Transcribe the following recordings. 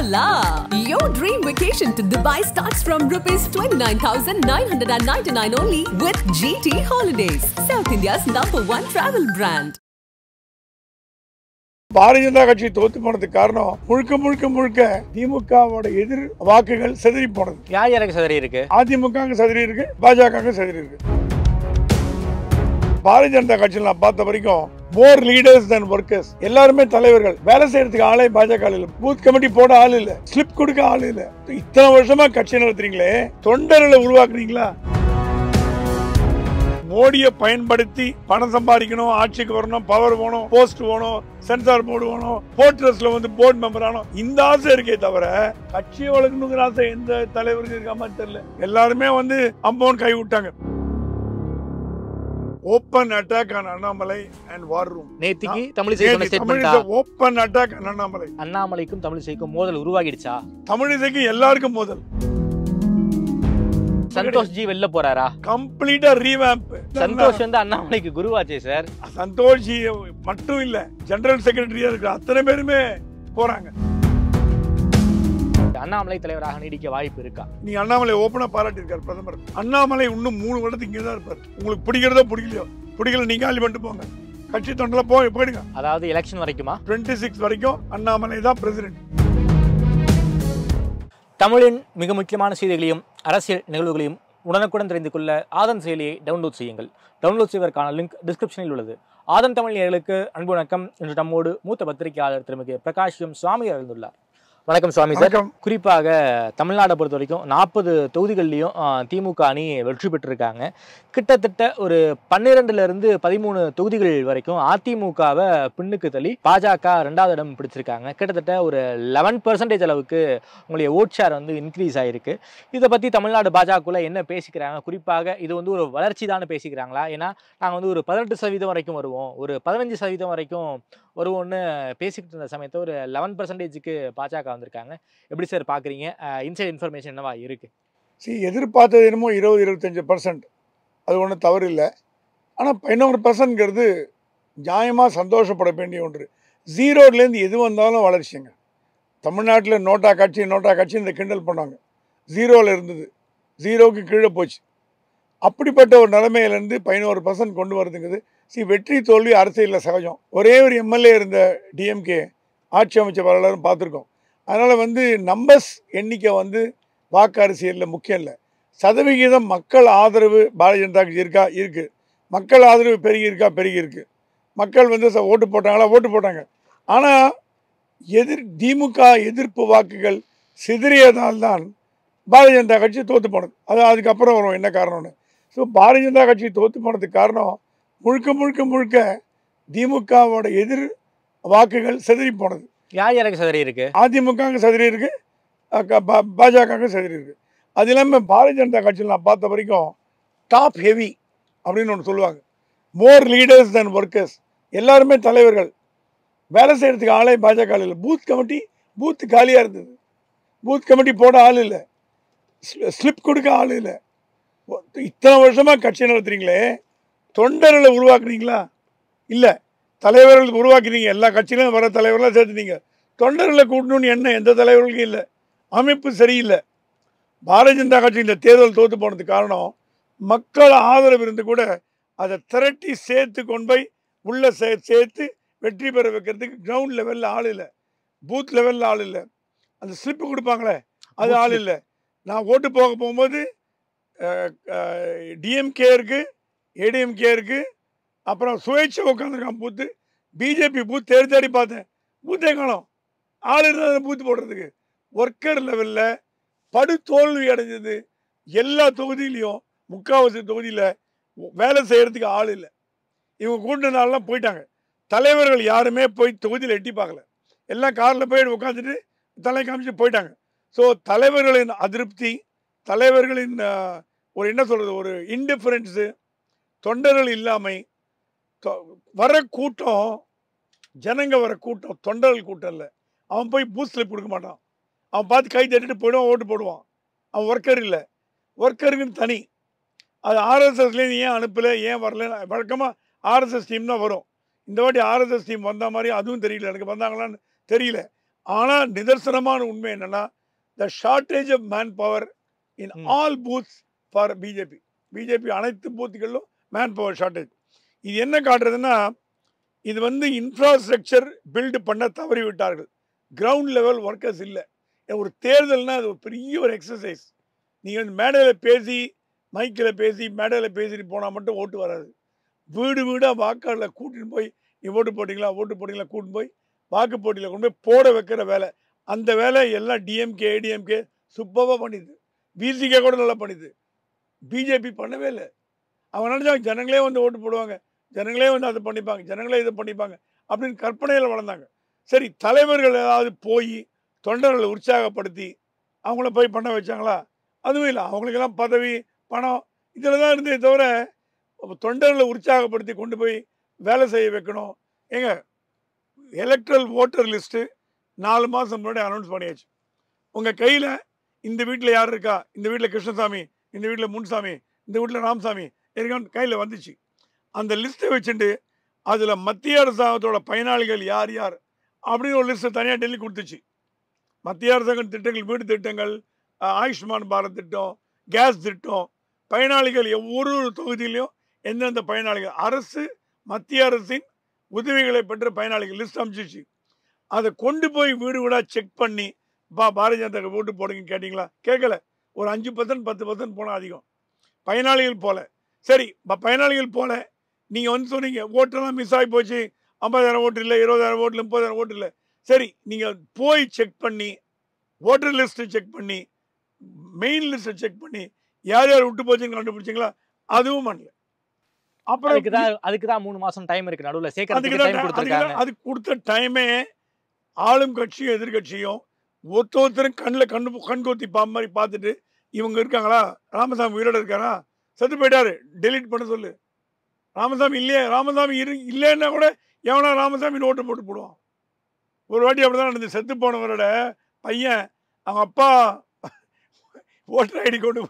Hola! Your dream vacation to Dubai starts from rupees 29,999 only with GT Holidays, South India's #1 travel brand. Bharatiya Janata கட்சி தோத்து போனதுக்கு காரணம் முழுக்க திமுகவோட எதிர் வாக்குகள் செதறி போனது. யாருக்கு செதறி இருக்கு? அதிமுக செதறி இருக்கு, பாஜக செதறி இருக்கு. பாரதிய ஜனதா கட்சியில் நான் பார்த்த வரைக்கும் மோர் லீடர்ஸ் than workers. எல்லாருமே தலைவர்கள். வேலை செய்யறதுக்கு ஆளே பாஜக இல்ல, பூத் கமிட்டி போட ஆள் இல்ல, ஸ்லிப் கொடுக்க ஆள் இல்ல. இத்தனை வருஷமா கட்சி நடத்துறீங்களே, தொண்டர்களை உருவாக்குறீங்களா? மோடியை பயன்படுத்தி பணம் சம்பாதிக்கணும், ஆட்சிக்கு வரணும், பவர் வேணும், போஸ்ட் வேணும், சென்சார் போர்டு வேணும், போர்ட்ரஸ்ல வந்து போர்டு மெம்பர் ஆகணும், இந்த ஆசை இருக்கே தவிர கட்சியை வளர்க்கணுங்கிற ஆசை எந்த தலைவருக்கு இருக்காம தெரியல. எல்லாருமே வந்து அம்பவன் கை விட்டாங்க. Open attack on Annamalai and war room. நேத்திக்கு தமிழிசை சொன்ன ஸ்டேட்மென்ட்டா? Open attack on Annamalai. அண்ணாமலைக்கும் தமிழிசைக்கும் மோதல் உருவாகிடுச்சா? தமிழிசைக்கு எல்லாருக்கும் மோதல். சந்தோஷ் ஜி வெளில போறாரா? கம்ப்ளீட்டா ரீவாம்ப். சந்தோஷ் வந்து அண்ணாமலைக்கு குருவாச்சே சார். சந்தோஷ் ஜி மட்டும் இல்ல, ஜெனரல் செக்ரட்டரியா இருக்கிற அத்தனை பேருமே போறாங்க. அண்ணாமலை தலைவராக நீடிக்க வாய்ப்பு இருக்கா? நீ அண்ணாமலை ஓப்பனா பாராட்டி இருக்காரு பிரதமர். அண்ணாமலை இன்னும் 3 வருடத்துக்கு இங்கே தான் இருப்பார். உங்களுக்கு பிடிக்கிறதோ பிடிக்கலையோ, பிடிக்கல நீங்க காலி பண்ணிட்டு போங்க, கட்சி தொண்டல போயிடுங்க. அதாவது எலெக்ஷன் வரைக்குமா? 26 வரைக்கும் அண்ணாமலை தான் பிரசிடென்ட். தமிழின் மிக முக்கியமான செய்திகளையும் அரசியல் நிகழ்வுகளையும் உடனுக்குடன் தெரிந்து கொள்ள ஆதன் செயலியை டவுன்லோட் செய்யுங்கள். டவுன்லோட் செய்வதற்கான லிங்க் டிஸ்கிரிப்ஷனில் உள்ளது. ஆதன் தமிழ் நேயர்களுக்கு அன்பு வணக்கம். இன்று நம்மோடு மூத்த பத்திரிகையாளர் திருமிகு பிரகாஷ் சுவாமி இருந்துள்ளார். வணக்கம் சுவாமி சார். குறிப்பாக தமிழ்நாட்டை பொறுத்த வரைக்கும் 40 தொகுதிகள்லையும் திமுக அணி வெற்றி பெற்றிருக்காங்க. கிட்டத்தட்ட ஒரு 12லிருந்து 13 தொகுதிகள் வரைக்கும் அதிமுகவை பின்னுக்கு தள்ளி பாஜக 2வது இடம் பிடிச்சிருக்காங்க. கிட்டத்தட்ட ஒரு 11% அளவுக்கு உங்களுடைய ஓட் ஷேர் வந்து இன்க்ரீஸ் ஆகிருக்கு. இதை பற்றி தமிழ்நாடு பாஜகவில் என்ன பேசிக்கிறாங்க? குறிப்பாக இது வந்து ஒரு வளர்ச்சி தானே பேசிக்கிறாங்களா? ஏன்னா நாங்கள் வந்து ஒரு 18% வரைக்கும் வருவோம், ஒரு 15% வரைக்கும் வருவோம்னு பேசிக்கிட்டு இருந்த சமயத்தை ஒரு 11%க்கு பாஜக வந்திருக்காங்க. எப்படி சார் பார்க்குறீங்க? இன்சைட் இன்ஃபர்மேஷன் என்னவா இருக்கு? எதிர்பார்த்தது என்னமோ 20-25%, அது ஒன்றும் தவறு இல்லை. ஆனால் 11%ங்கிறது நியாயமாக சந்தோஷப்பட வேண்டிய ஒன்று. 0லேருந்து எது வந்தாலும் வளர்ச்சிங்க. தமிழ்நாட்டில் நோட்டா கட்சி இந்த கிண்டல் பண்ணாங்க. 0ல் இருந்தது, 0க்கு கீழே போச்சு. அப்படிப்பட்ட ஒரு நிலைமையிலேருந்து 11% கொண்டு வரதுங்கிறது வெற்றி தோல்வி அரசியலில் சகஜம். ஒரே ஒரு எம்எல்ஏ இருந்த டிஎம்கே ஆட்சி அமைச்ச வரலாறும் பார்த்துருக்கோம். அதனால் வந்து நம்பர்ஸ் எண்ணிக்கை வந்து வாக்கு அரசியலில் முக்கியம் இல்லை. சதவிகிதம் மக்கள் ஆதரவு பாரதிய ஜனதாக்கு இருக்குது. மக்கள் ஆதரவு பெருகி இருக்கு. மக்கள் வந்து ஓட்டு போட்டாங்க. ஆனால் திமுக எதிர்ப்பு வாக்குகள் சிதறியதால் தான் பாரதிய ஜனதா கட்சி தோற்று போனது. அதுக்கப்புறம் வரும் என்ன காரணம்னு. ஸோ பாரதிய ஜனதா கட்சி தோற்று போனதுக்கு காரணம் முழுக்க திமுகவோட எதிர் வாக்குகள் செதறி போனது. யாருக்கு செதறி இருக்கு? அதிமுக செதறி இருக்கு, பாஜக செதறி இருக்கு. அது இல்லாமல் பாரதிய ஜனதா கட்சியில் நான் பார்த்த வரைக்கும் டாப் ஹெவி அப்படின்னு ஒன்று சொல்லுவாங்க. மோர் லீடர்ஸ் than workers. எல்லாருமே தலைவர்கள். வேலை செய்யறதுக்கு ஆளே பாஜக இல்லை, பூத் காலியாக இருந்தது, பூத் கமிட்டி போட ஆள் இல்லை, ஸ்லிப் கொடுக்க ஆள் இல்லை. இத்தனை வருஷமா கட்சி நடத்துறீங்களே, தொண்டர்களை உருவாக்குறீங்களா? இல்லை, தலைவர்கள் உருவாக்குறீங்க. எல்லா கட்சியிலும் வர தலைவர்களாக சேர்த்துட்டீங்க. தொண்டர்களை கூட்டணும்னு எந்த தலைவர்களுக்கும் இல்லை. அமைப்பு சரியில்லை. பாரதிய ஜனதா கட்சி இந்த தேர்தல் தோற்று போனதுக்கு காரணம் மக்கள் ஆதரவு இருந்து கூட அதை திரட்டி சேர்த்து கொண்டு போய் உள்ள சேர்த்து வெற்றி பெற வைக்கிறதுக்கு கிரவுண்ட் லெவலில் ஆள் இல்லை, பூத் லெவலில் ஆள் இல்லை. அந்த ஸ்லிப்பு கொடுப்பாங்களே, அது ஆள் இல்லை. நான் ஓட்டு போகும்போது டிஎம்கே இருக்குது, ஏடிஎம்கே இருக்குது, அப்புறம் சுயேட்சை உட்காந்துருக்கான் பூத்து. பிஜேபி பூத் தேடி பார்த்தேன், பூத்தே காணோம். ஆள் இருந்தால் பூத்து போடுறதுக்கு. ஒர்க்கர் லெவலில் படுதோல்வி அடைஞ்சது. எல்லா தொகுதியிலையும் முக்கால்வாசி தொகுதியில் வேலை செய்கிறதுக்கு ஆள் இல்லை. இவங்க கூட்டினாலாம் போயிட்டாங்க. தலைவர்கள் யாருமே போய் தொகுதியில் எட்டி பார்க்கல. எல்லாம் காரில் போய் உட்காந்துட்டு தலை காமிச்சு போயிட்டாங்க. ஸோ தலைவர்களின் அதிருப்தி, தலைவர்களின் ஒரு என்ன சொல்கிறது, ஒரு இன்டிஃபரன்ஸு, தொண்டர்கள் இல்லாமை, வர கூட்டம், ஜனங்க வர கூட்டம் தொண்டர்கள் கூட்டம் இல்லை. அவன் போய் பூத் ஸ்லிப் கொடுக்க மாட்டான். அவன் பார்த்து கை தட்டிட்டு போயிடுவான், ஓட்டு போடுவான். அவன் ஒர்க்கர் இல்லை. ஒர்க்கருக்குன்னு தனி. அது ஆர்எஸ்எஸ்லேருந்து ஏன் அனுப்பலை, ஏன் வரல? வழக்கமாக ஆர்எஸ்எஸ் டீம் தான் வரும். இந்த வாட்டி ஆர்எஸ்எஸ் டீம் வந்த மாதிரி அதுவும் தெரியல. எனக்கு வந்தாங்களான்னு தெரியல. ஆனால் நிதர்சனமான உண்மை என்னன்னா the shortage of manpower in all booths for BJP அனைத்து பூத்துகளிலும் மேன் பவர் ஷார்டேஜ். இது என்ன காட்டுறதுன்னா இது வந்து இன்ஃப்ராஸ்ட்ரக்சர் பில்டு பண்ண தவறி விட்டார்கள். கிரவுண்ட் லெவல் ஒர்க்கர்ஸ் இல்லை. ஒரு தேர்தல்னா அது ஒரு பெரிய ஒரு எக்ஸசைஸ். நீங்கள் வந்து மேடையில் பேசி மைக்கில் பேசி மேடையில் பேசிட்டு போனால் மட்டும் ஓட்டு வராது. வீடு வீடாக வாக்காளர்களை கூட்டின்னு போய் நீ ஓட்டு போட்டிங்களா கூட்டின்னு போய் வாக்கு போட்டியில் கொண்டு போய் போட வைக்கிற வேலை. அந்த வேலை எல்லாம் டிஎம்கே ஏடிஎம்கே சூப்பராக பண்ணிது. பிசிகே கூட நல்லா பண்ணிது. பிஜேபி பண்ணவே இல்லை. அவங்க நினச்சாங்க ஜனங்களே வந்து ஓட்டு போடுவாங்க, ஜனங்களே வந்து அதை பண்ணிப்பாங்க, ஜனங்களே இதை பண்ணிப்பாங்க அப்படின்னு கற்பனையில் வளர்ந்தாங்க. சரி, தலைவர்கள் ஏதாவது போய் தொண்டர்களை உற்சாகப்படுத்தி அவங்கள போய் பண்ண வச்சாங்களா? அதுவும் இல்லை. அவங்களுக்கெல்லாம் பதவி பணம் இதில் தான் இருந்தே தவிர தொண்டர்களை உற்சாகப்படுத்தி கொண்டு போய் வேலை செய்ய வைக்கணும். ஏங்க எலக்ட்ரல் ஓட்டர் லிஸ்ட்டு 4 மாதம் முன்னாடி அனௌன்ஸ் பண்ணியாச்சு. உங்கள் கையில் இந்த வீட்டில் யார் இருக்கா, இந்த வீட்டில் கிருஷ்ணசாமி, இந்த வீட்டில் முன்சாமி, இந்த வீட்டில் ராமசாமி இருக்கான்னு கையில் வந்துச்சு. அந்த லிஸ்ட்டை வச்சுட்டு அதில் மத்திய அரசாங்கத்தோட பயனாளிகள் யார் யார் அப்படின்னு ஒரு லிஸ்ட்டை தனியாக டெல்லி கொடுத்துச்சு. மத்திய அரசாங்க திட்டங்கள், வீடு திட்டங்கள், ஆயுஷ்மான் பாரத் திட்டம், கேஸ் திட்டம், பயனாளிகள் ஒவ்வொரு தொகுதியிலையும் எந்தெந்த பயனாளிகள், அரசு மத்திய அரசின் உதவிகளை பெற்ற பயனாளிகள் லிஸ்ட் அமைச்சிச்சு. அதை கொண்டு போய் வீடு வீடாக செக் பண்ணி பாரதிய ஜனதா ஓட்டு போடுங்கன்னு கேட்டிங்களா? கேட்கல. ஒரு 5% 10% போனால் அதிகம். பயனாளிகள் போல. சரி, பயனாளிகள் போல நீங்கள் வந்து சொன்னீங்க ஓட்டெல்லாம் மிஸ் ஆகி போச்சு, 50,000 ஓட்டு இல்லை, 20,000 ஓட்டு இல்லை, 30,000 ஓட்டு இல்லை. சரி, நீங்கள் போய் செக் பண்ணி ஓட்டர் லிஸ்ட்டு செக் பண்ணி மெயின் லிஸ்ட்டை செக் பண்ணி யார் யார் விட்டு போச்சுன்னு கண்டுபிடிச்சிங்களா? அதுவும் பண்ணல. அப்புறம் அதுக்கு தான் 3 மாசம் டைம் இருக்கு. நடுவில் சேர்க்கறதுக்கு டைம் கொடுத்திருக்காங்க. அது கொடுத்த டைமே ஆளும் கட்சியும் எதிர்கட்சியும் ஒருத்தரும் கண் கொத்தி மாதிரி பார்த்துட்டு இவங்க இருக்காங்களா, ராமசாமி உயிரோட இருக்காரா, செத்து போயிட்டாரு, டெலிட் பண்ண சொல்லு. ராமசாமி இல்லையே, ராமசாமி இல்லைன்னா கூட எவனா ராமசாமி ஓட்டு போட்டு போடுவான். ஒரு வாட்டி அப்படிதான் நடந்தது. செத்து போனவரோட பையன் அவங்க அப்பா ஓட்டர் ஐடி கொண்டு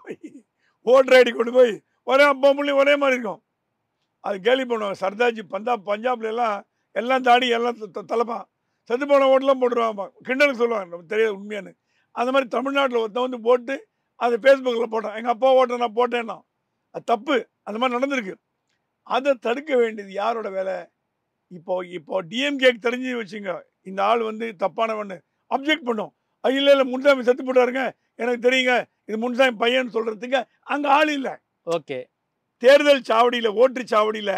போய் ஒரே அப்பா பிள்ளையும் ஒரே மாதிரி இருக்கும். அது கேள்வி பண்ணுவாங்க. சர்தார்ஜி பஞ்சாப்ல எல்லாம் தாடி எல்லாம் தலைப்பான், செத்து போன ஓட்டெல்லாம் போட்டுருவாங்க, கிண்டலுக்கு சொல்லுவாங்க, நம்ம தெரியாது உண்மையானு. அந்த மாதிரி தமிழ்நாட்டில் ஒருத்தன் வந்து போட்டு அதை ஃபேஸ்புக்கில் போட்டான், எங்கள் அப்பா ஓட்டை நான் போட்டேன்னா. அது தப்பு. அந்த மாதிரி நடந்திருக்கு. அதை தடுக்க வேண்டியது யாரோட வேலை? இப்போ டிஎம்கேக்கு தெரிஞ்சு வச்சுங்க, இந்த ஆள் வந்து தப்பானவன்னு அப்ஜெக்ட் பண்ணும். இல்லை முன்சாமி செத்து போட்டாருங்க, எனக்கு தெரியுங்க, இது முன்சாமி பையன் சொல்கிறதுக்கு அங்கே ஆள் இல்லை. ஓகே, தேர்தல் சாவடியில் ஓட்டு சாவடியில்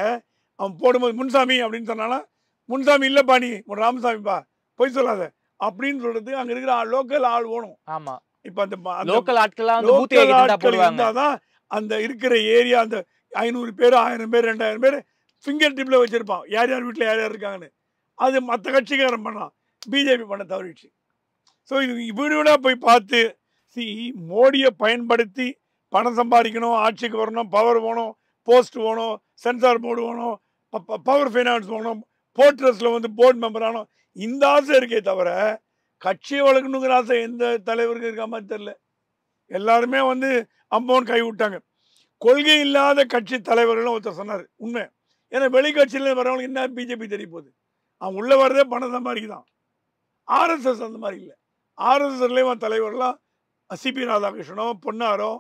அவன் போடும்போது முன்சாமி அப்படின்னு சொன்னானா, முன்சாமி இல்லைப்பா நீ ராமசாமிப்பா போய் சொல்லாத அப்படின்னு சொல்றதுக்கு அங்கே இருக்கிற லோக்கல் ஆள் வேணும். ஆமாம், இப்போ அந்த லோக்கல் ஆட்கள் இருந்தால் தான் அந்த இருக்கிற ஏரியா, அந்த 500 பேர் 1000 பேர் 2000 பேர் ஃபிங்கர் டிப்பில் வச்சுருப்பான், யார் யார் வீட்டில் யார் யார் இருக்காங்கன்னு. அது மற்ற கட்சிக்காரன் பண்ணலாம், பிஜேபி பண்ண தவறிடுச்சு. ஸோ இது வீடு வீடாக போய் பார்த்து மோடியை பயன்படுத்தி பணம் சம்பாதிக்கணும், ஆட்சிக்கு வரணும், பவர் வேணும், போஸ்ட் வேணும், சென்சார் போர்டு வேணும், பவர் ஃபைனான்ஸ் வேணும், போர்ட்ரஸில் வந்து போர்டு மெம்பர் ஆனோம், இந்த ஆசை இருக்கே தவிர கட்சியை வளர்க்கணுங்கிற ஆசை எந்த தலைவருக்கு இருக்க மாதிரி தெரில. எல்லாருமே வந்து அம்போன்னு கை விட்டாங்க. கொள்கை இல்லாத கட்சி தலைவர்களும் ஒருத்தர் சொன்னார், உண்மை. ஏன்னா வெளிக்கட்சியில் வரவங்களுக்கு என்ன பிஜேபி தெரிய போகுது, அவன் உள்ளே வரதே பணம் சம்பாதிக்குதான். ஆர்எஸ்எஸ் அந்த மாதிரி இல்லை. ஆர்எஸ்எஸ்லேயும் தலைவர்கள்லாம் சிபி ராதாகிருஷ்ணனோ, பொன்னாரோ,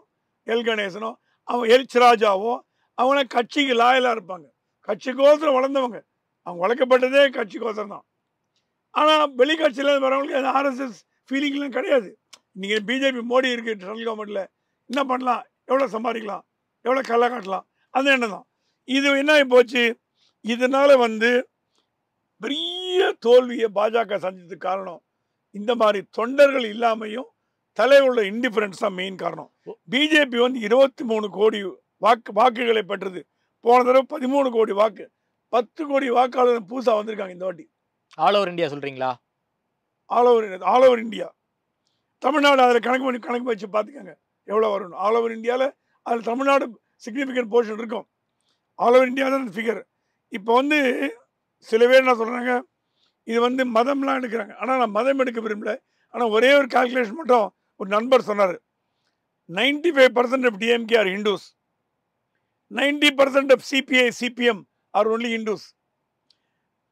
எல் கணேசனோ, அவன் எச் ராஜாவோ, அவங்கள கட்சிக்கு லாயலாக இருப்பாங்க, கட்சிக்கோசரம் வளர்ந்தவங்க, அவங்க வளர்க்கப்பட்டதே கட்சிக்கோசரம் தான். ஆனால் வெளிக்கட்சியில் வரவங்களுக்கு ஆர்எஸ்எஸ் ஃபீலிங்லாம் கிடையாது. நீங்கள் பிஜேபி மோடி இருக்குது சென்ட்ரல் கவர்மெண்ட்டில், என்ன பண்ணலாம், எவ்வளோ சம்பாதிக்கலாம், எவ்வளோ கல்லை காட்டலாம், அந்த எண்ணம் தான். இது என்ன போச்சு, இதனால் வந்து பெரிய தோல்வியை பாஜக சந்தித்ததுக்கு காரணம் இந்த மாதிரி தொண்டர்கள் இல்லாமையும் தலைவர்களோட இன்டிஃபரன்ஸ் தான் மெயின் காரணம். பிஜேபி வந்து 23 கோடி வாக்குகளை பெற்றது. போன தடவை 13 கோடி வாக்கு, 10 கோடி வாக்காளர் புதுசாக வந்திருக்காங்க இந்த வாட்டி. ஆல் ஓவர் இந்தியா சொல்கிறீங்களா? All over India. தமிழ்நாடு அதில் கணக்கு வச்சு பார்த்துக்கோங்க எவ்வளோ வரும். ஆல் ஓவர் இந்தியாவில் அதில் தமிழ்நாடு சிக்னிஃபிகண்ட் போர்ஷன் இருக்கும். ஆல் ஓவர் இந்தியா தான் ஃபிகர். இப்போ வந்து சில பேர் என்ன சொல்கிறாங்க, இது வந்து மதம்லாம் எடுக்கிறாங்க. ஆனால் நான் மதம் எடுக்க விரும்பல. ஆனால் ஒரே ஒரு கால்குலேஷன் மட்டும் ஒரு நண்பர் சொன்னார், 95% of DMK are Hindus, 90% of CPI, CPM are only Hindus,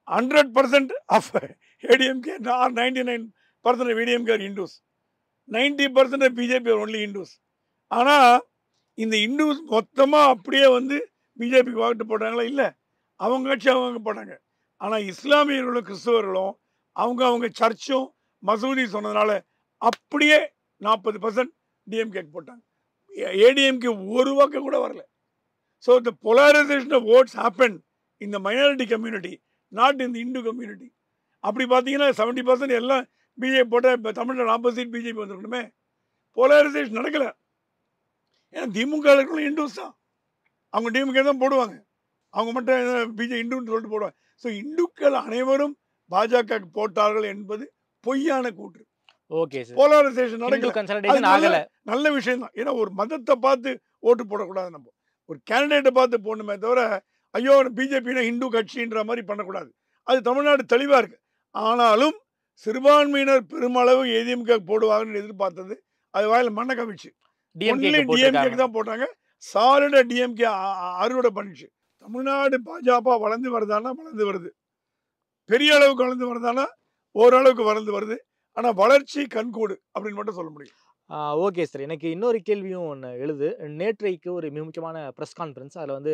100% of ADMK are 99 percent DMK are Hindus, 90% BJP are only Hindus. ஆனால் இந்த இண்டூஸ் மொத்தமாக அப்படியே வந்து பிஜேபிக்கு வாக்கு போட்டாங்களா? இல்லை, அவங்க கட்சி அவங்க போட்டாங்க. ஆனால் இஸ்லாமியர்களும் கிறிஸ்தவர்களும் அவங்க சர்ச்சும் மசூதி சொன்னதுனால அப்படியே 40% டிஎம்கேக்கு போட்டாங்க. ஏடிஎம்கே ஒரு வாக்கு கூட வரல. So the polarisation of votes happen in the minority community, not in the Hindu community. அப்படி பார்த்தீங்கன்னா 70% எல்லாம் பிஜேபி போட்டால் இப்போ தமிழ்நாடு 40 சீட் பிஜேபி வந்துருக்கணுமே. போலரைசேஷன் நடக்கலை. ஏன்னா திமுக இண்டூஸ் தான், அவங்க டிஎம்கே தான் போடுவாங்க, அவங்க மட்டும் பிஜேபி இந்துன்னு சொல்லிட்டு போடுவாங்க. ஸோ இந்துக்கள் அனைவரும் பாஜக போட்டார்கள் என்பது பொய்யான கூற்று. Okay sir. போலரைசேஷன் நடக்கல, நல்ல விஷயம் தான். ஏன்னா ஒரு மதத்தை பார்த்து ஓட்டு போடக்கூடாது, நம்ம ஒரு கேண்டிடேட்டை பார்த்து போடணுமே தவிர ஐயோ பிஜேபினா இந்து கட்சின்ற மாதிரி பண்ணக்கூடாது. அது தமிழ்நாடு தெளிவாக இருக்கு. ஆனாலும் சிறுபான்மையினர் பெருமளவு ஏடிஎம்கே போடுவாங்கன்னு எதிர்பார்த்தது அது வாயில மண்ணை கவிச்சு. டிஎம்கே தான் போட்டாங்க. சாலிடா டிஎம்கே அறுவடை பண்ணிச்சு. தமிழ்நாடு பாஜக வளர்ந்து வருதானா? வளர்ந்து வருது. பெரிய அளவுக்கு வளர்ந்து வருதானா? ஓரளவுக்கு வளர்ந்து வருது. ஆனால் வளர்ச்சி கண்கூடு அப்படின்னு மட்டும் சொல்ல முடியும். Okay sir. எனக்கு இன்னொரு கேள்வியும் ஒன்று எழுது. நேற்றைக்கு ஒரு மிக முக்கியமான ப்ரெஸ் கான்ஃபரன்ஸ், அதில் வந்து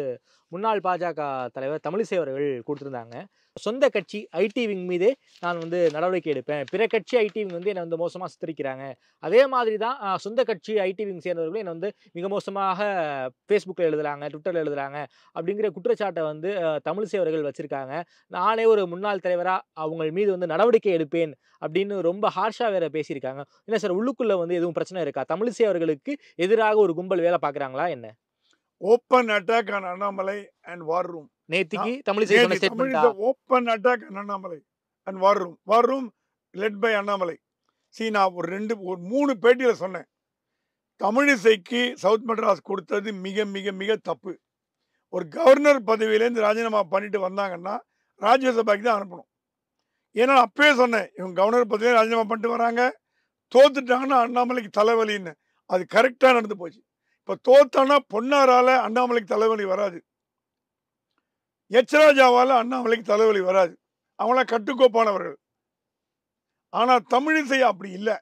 முன்னாள் பாஜக தலைவர் தமிழிசை அவர்கள் கொடுத்துருந்தாங்க. சொந்த கட்சி ஐடி விங் மீதே நான் வந்து நடவடிக்கை எடுப்பேன், பிற கட்சி ஐடி விங் வந்து என்னை வந்து மோசமாக சித்தரிக்கிறாங்க, அதே மாதிரி தான் சொந்த கட்சி ஐடி விங் சேர்ந்தவர்களும் என்னை வந்து மிக மோசமாக ஃபேஸ்புக்கில் எழுதுகிறாங்க, ட்விட்டரில் எழுதுகிறாங்க அப்படிங்கிற குற்றச்சாட்டை வந்து தமிழிசை அவர்கள் வச்சுருக்காங்க. நானே ஒரு முன்னாள் தலைவராக அவங்க மீது வந்து நடவடிக்கை எடுப்பேன் அப்படின்னு ரொம்ப ஹார்ஷாக வேற பேசியிருக்காங்க. என்ன சார், உள்ளுக்குள்ளே வந்து எதுவும் பிரச்சனை இருக்கா? தமிழிசை அவர்களுக்கு எதிராக ஒரு கும்பல் வேலை பார்க்குறாங்களா என்ன? Open attack on Annamalai and war room. நேத்திக்கு தமிழிசை சொன்ன statement, open attack on Annamalai and war room. War room led by Annamalai. நான் ஒரு 3 பேட்டியில் சொன்னேன், தமிழிசைக்கு சவுத் மெட்ராஸ் கொடுத்தது மிக மிக மிக தப்பு. ஒரு கவர்னர் பதவியிலேருந்து ராஜினாமா பண்ணிட்டு வந்தாங்கன்னா ராஜ்யசபாக்கு தான் அனுப்பணும். ஏன்னா அப்பவே சொன்னேன், இவங்க கவர்னர் பதவியிலே ராஜினாமா பண்ணிட்டு வராங்க, தோத்துட்டாங்கன்னா அண்ணாமலைக்கு தலைவலின்னு. அது கரெக்டாக நடந்து போச்சு. இப்போ தோத்தானா பொன்னாரால அண்ணாமலைக்கு தலைவலி வராது, எச்ராஜாவால் அண்ணாமலைக்கு தலைவலி வராது, அவங்களாம் கட்டுக்கோப்பானவர்கள். ஆனால் தமிழிசை அப்படி இல்லை.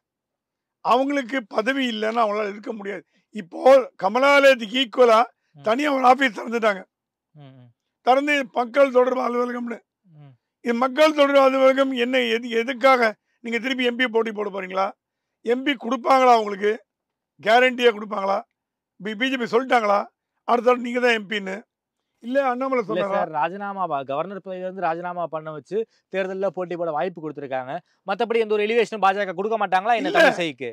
அவங்களுக்கு பதவி இல்லைன்னா அவங்களால இருக்க முடியாது. இப்போ கமலாலயத்துக்கு ஈக்குவலா தனியாக ஒரு ஆஃபீஸ் திறந்துட்டாங்க, திறந்து மக்கள் தொடர்பு அலுவலகம்னு. இது மக்கள் தொடர்பு அலுவலகம் என்ன எதுக்காக? நீங்கள் திருப்பி எம்பி போட்டி போட போறீங்களா? எம்பி கொடுப்பாங்களா? உங்களுக்கு கேரண்டியாக கொடுப்பாங்களா? பிஜேபி சொல்லிட்டாங்களா அடுத்த நீங்க தான் எம்பின்னு? இல்ல அண்ணாமலை சொன்னாங்க ராஜினாமா கவர்னர் பதவியிலிருந்து ராஜினாமா பண்ண வச்சு தேர்தலில் போட்டி போட வாய்ப்பு கொடுத்துருக்காங்க. மற்றபடி எந்த ஒரு எலிவேஷன் பாஜக கொடுக்க மாட்டாங்களா என்ன தமிழிசைக்கு?